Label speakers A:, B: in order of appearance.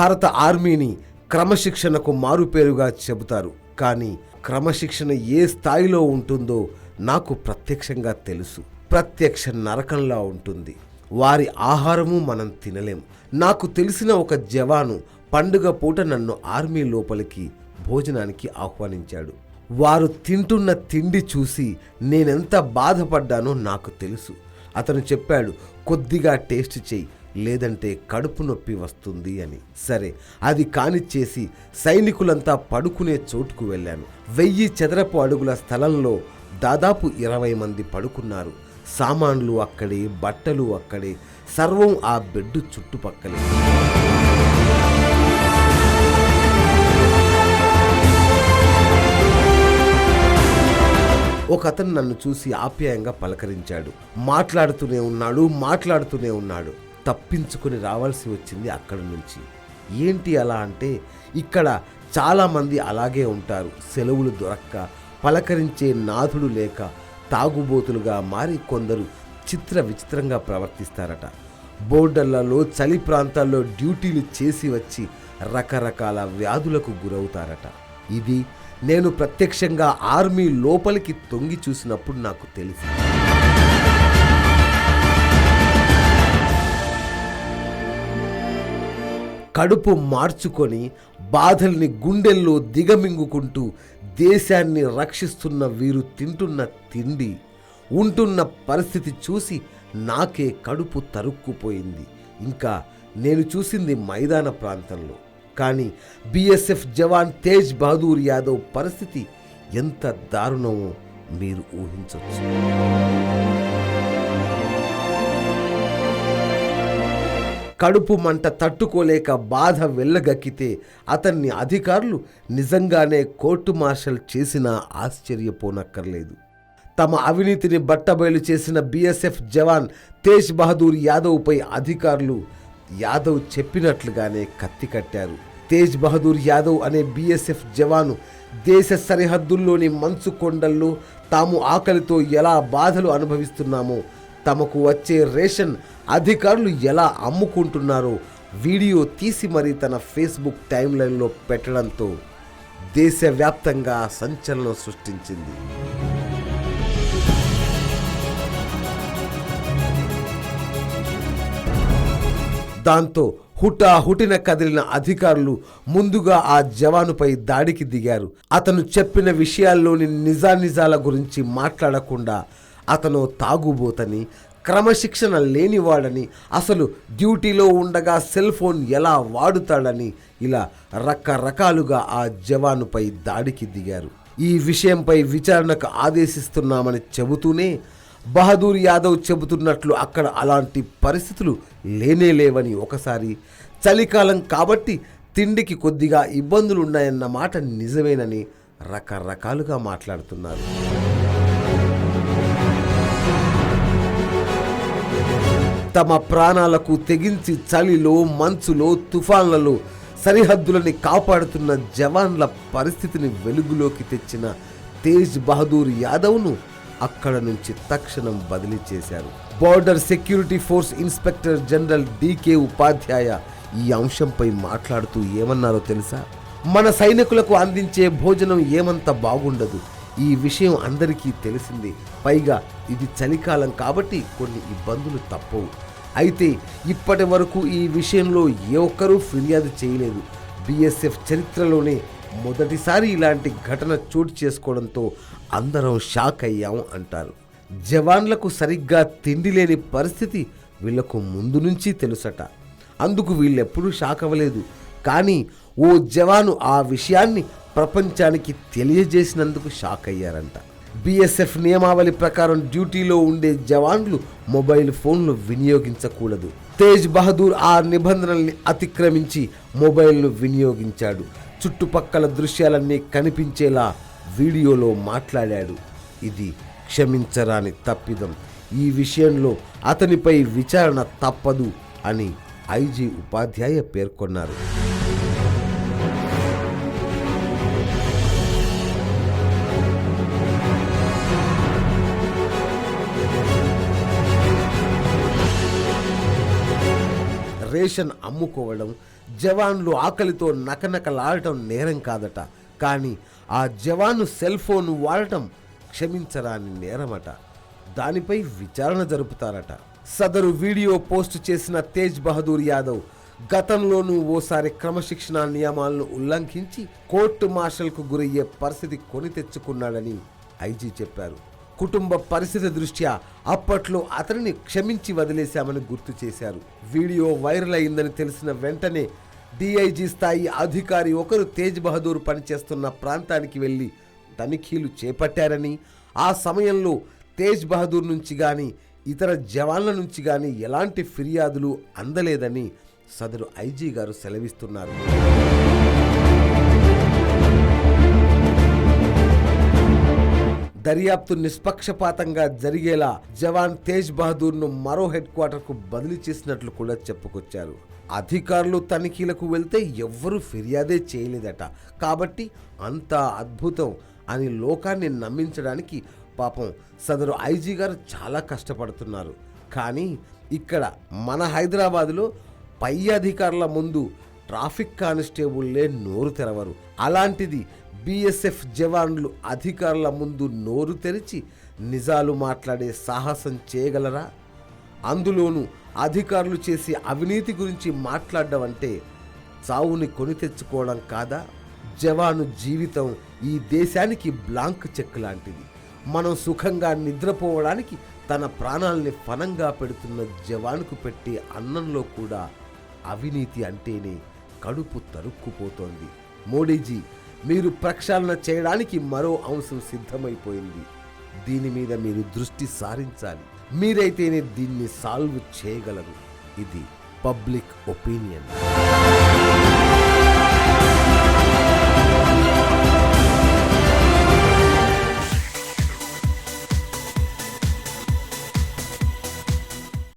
A: భారత ఆర్మీని క్రమశిక్షణకు మారుపేరుగా చెబుతారు. కానీ క్రమశిక్షణ ఏ స్థాయిలో ఉంటుందో నాకు ప్రత్యక్షంగా తెలుసు. ప్రత్యక్ష నరకంలా ఉంటుంది. వారి ఆహారము మనం తినలేం. నాకు తెలిసిన ఒక జవాను పండుగ పూట నన్ను ఆర్మీ లోపలికి భోజనానికి ఆహ్వానించాడు. వారు తింటున్న తిండి చూసి నేనెంత బాధపడ్డానో నాకు తెలుసు. అతను చెప్పాడు, కొద్దిగా టేస్ట్ చేయి, లేదంటే కడుపు నొప్పి వస్తుంది అని. సరే, అది కానిచ్చేసి సైనికులంతా పడుకునే చోటుకు వెళ్ళాను. 1000 చదరపు అడుగుల స్థలంలో దాదాపు 20 మంది పడుకున్నారు. సామాన్లు అక్కడే, బట్టలు అక్కడే, సర్వం ఆ బెడ్డు చుట్టుపక్కలే. ఒక అతను నన్ను చూసి ఆప్యాయంగా పలకరించాడు. మాట్లాడుతూనే ఉన్నాడు. తప్పించుకొని రావాల్సి వచ్చింది అక్కడి నుంచి. ఏంటి అలా అంటే, ఇక్కడ చాలామంది అలాగే ఉంటారు. సెలవులు దొరక్క, పలకరించే నాథుడు లేక తాగుబోతులుగా మారి కొందరు విచిత్రంగా ప్రవర్తిస్తారట. బోర్డర్లలో, చలి ప్రాంతాల్లో డ్యూటీలు చేసి వచ్చి రకరకాల వ్యాధులకు గురవుతారట. ఇది నేను ప్రత్యక్షంగా ఆర్మీ లోపలికి తొంగి చూసినప్పుడు నాకు తెలిసింది. కడుపు మార్చుకొని బాధల్ని గుండెల్లో దిగమింగుకుంటూ దేశాన్ని రక్షిస్తున్న వీరు తింటున్న తిండి, ఉంటున్న పరిస్థితి చూసి నాకే కడుపు తరుక్కుపోయింది. ఇంకా నేను చూసింది మైదాన ప్రాంతంలో. కానీ బీఎస్ఎఫ్ జవాన్ తేజ్ బహదూర్ యాదవ్ పరిస్థితి ఎంత దారుణమో మీరు ఊహించవచ్చు. కడుపు మంట తట్టుకోలేక బాధ వెళ్ళగక్కితే అతన్ని అధికారులు నిజంగానే కోర్టు మార్షల్ చేసినా ఆశ్చర్యపోనక్కర్లేదు. తమ అవినీతిని బట్టబయలు చేసిన బీఎస్ఎఫ్ జవాన్ తేజ్ బహదూర్ యాదవ్పై అధికారులు యాదవ్ చెప్పినట్లుగానే కత్తి కట్టారు. తేజ్ బహదూర్ యాదవ్ అనే బీఎస్ఎఫ్ జవాను దేశ సరిహద్దుల్లోని మంచు కొండల్లో తాము ఆకలితో ఎలా బాధలు అనుభవిస్తున్నామో, తమకు వచ్చే రేషన్ అధికారులు ఎలా అమ్ముకుంటున్నారో వీడియో తీసి మరీ తన ఫేస్బుక్ టైమ్లైన్లో పెట్టడంతో దేశవ్యాప్తంగా సంచలనం సృష్టించింది. దాంతో హుటాహుటిన కదిలిన అధికారులు ముందుగా ఆ జవానుపై దాడికి దిగారు. అతను చెప్పిన విషయాల్లోని నిజానిజాల గురించి మాట్లాడకుండా అతను తాగుబోతని, క్రమశిక్షణ లేనివాడని, అసలు డ్యూటీలో ఉండగా సెల్ ఫోన్ ఎలా వాడుతాడని ఇలా రకరకాలుగా ఆ జవానుపై దాడికి దిగారు. ఈ విషయంపై విచారణకు ఆదేశిస్తున్నామని చెబుతూనే బహదూర్ యాదవ్ చెబుతున్నట్లు అక్కడ అలాంటి పరిస్థితులు లేనేలేవని, ఒకసారి చలికాలం కాబట్టి తిండికి కొద్దిగా ఇబ్బందులున్నాయన్న మాట నిజమేనని రకరకాలుగా మాట్లాడుతున్నారు. తమ ప్రాణాలకు తెగించి చలిలో, మంచులో, తుఫాన్లలో సరిహద్దులని కాపాడుతున్న జవాన్ల పరిస్థితిని వెలుగులోకి తెచ్చిన తేజ్ బహదూర్ యాదవ్ను అక్కడ నుంచి తక్షణం బదిలీ చేశారు. Border security force inspector general DK Upadhyay ఈ అంశంపై మాట్లాడుతూ ఏమన్నారో తెలుసా? మన సైనికులకు అందించే భోజనం ఏమంత బాగుండదు. ఈ విషయం అందరికీ తెలిసిందే. పైగా ఇది చలికాలం కాబట్టి కొన్ని ఇబ్బందులు తప్పవు. అయితే ఇప్పటి వరకు ఈ విషయంలో ఏ ఒక్కరూ ఫిర్యాదు చేయలేదు. బీఎస్ఎఫ్ చరిత్రలోనే మొదటిసారి ఇలాంటి ఘటన చోటు చేసుకోవడంతో అందరం షాక్ అయ్యాం అంటారు. జవాన్లకు సరిగ్గా తిండి లేని పరిస్థితి వీళ్లకు ముందు నుంచి తెలుసట. అందుకు వీళ్ళెప్పుడూ షాక్ అవ్వలేదు. కానీ ఓ జవాను ఆ విషయాన్ని ప్రపంచానికి తెలియజేసినందుకు షాక్ అయ్యారంట. బీఎస్ఎఫ్ నియమావళి ప్రకారం డ్యూటీలో ఉండే జవాన్లు మొబైల్ ఫోన్లు వినియోగించకూడదు. తేజ్ బహదూర్ ఆ నిబంధనల్ని అతిక్రమించి మొబైల్ను వినియోగించాడు. చుట్టుపక్కల దృశ్యాలన్నీ కనిపించేలా వీడియోలో మాట్లాడాడు. ఇది క్షమించరాని తప్పిదం. ఈ విషయంలో అతనిపై విచారణ తప్పదు అని ఐజీ ఉపాధ్యాయ పేర్కొన్నారు. రేషన్ అమ్ముకోవడం, జవాన్లు ఆకలితో నకనకలాడటం నేరం కాదట, కానీ ఆ జవాను సెల్ ఫోన్ వాడటం క్షమించరాని నేరమట. దానిపై విచారణ జరుపుతారట. సదరు వీడియో పోస్ట్ చేసిన తేజ్ బహదూర్ యాదవ్ గతంలోనూ ఓసారి క్రమశిక్షణా నియమాలను ఉల్లంఘించి కోర్టు మార్షల్కు గురయ్యే పరిస్థితి కొని తెచ్చుకున్నాడని ఐజీ చెప్పారు. కుటుంబ పరిస్థితి దృష్ట్యా అప్పట్లో అతనిని క్షమించి వదిలేశామని గుర్తు చేశారు. వీడియో వైరల్ అయిందని తెలిసిన వెంటనే డిఐజీ స్థాయి అధికారి ఒకరు తేజ్ బహదూర్ పనిచేస్తున్న ప్రాంతానికి వెళ్లి తనిఖీలు చేపట్టారని, ఆ సమయంలో తేజ్ బహదూర్ నుంచి కానీ ఇతర జవాన్ల నుంచి కానీ ఎలాంటి ఫిర్యాదులు అందలేదని సదరు ఐజీ గారు సెలవిస్తున్నారు. దర్యాప్తు నిష్పక్షపాతంగా జరిగేలా జవాన్ తేజ్ బహదూర్ను మరో హెడ్ క్వార్టర్కు బదిలీ చేసినట్లు కూడా చెప్పుకొచ్చారు. అధికారులు తనిఖీలకు వెళ్తే ఎవ్వరూ ఫిర్యాదే చేయలేదట. కాబట్టి అంతా అద్భుతం అని లోకాన్ని నమ్మించడానికి పాపం సదరు ఐజీ గారు చాలా కష్టపడుతున్నారు. కానీ ఇక్కడ మన హైదరాబాదులో పై అధికారుల ముందు ట్రాఫిక్ కానిస్టేబుల్లే నోరు తెరవరు. అలాంటిది బీఎస్ఎఫ్ జవాన్లు అధికారుల ముందు నోరు తెరిచి నిజాలు మాట్లాడే సాహసం చేయగలరా? అందులోనూ అధికారులు చేసే అవినీతి గురించి మాట్లాడడం అంటే చావుని కొని తెచ్చుకోవడం కాదా? జవాను జీవితం ఈ దేశానికి బ్లాంక్ చెక్ లాంటిది. మనం సుఖంగా నిద్రపోవడానికి తన ప్రాణాల్ని ఫనంగా పెడుతున్న జవానుకు పెట్టే అన్నంలో కూడా అవినీతి అంటేనే కడుపు తరుక్కుపోతోంది. మోడీజీ, మీరు ప్రక్షాళన చేయడానికి మరో అంశం సిద్ధమైపోయింది. దీని మీద మీరు దృష్టి సారించాలి. మీరైతేనే దీన్ని సాల్వ్ చేయగలరు. ఇది పబ్లిక్ ఒపీనియన్.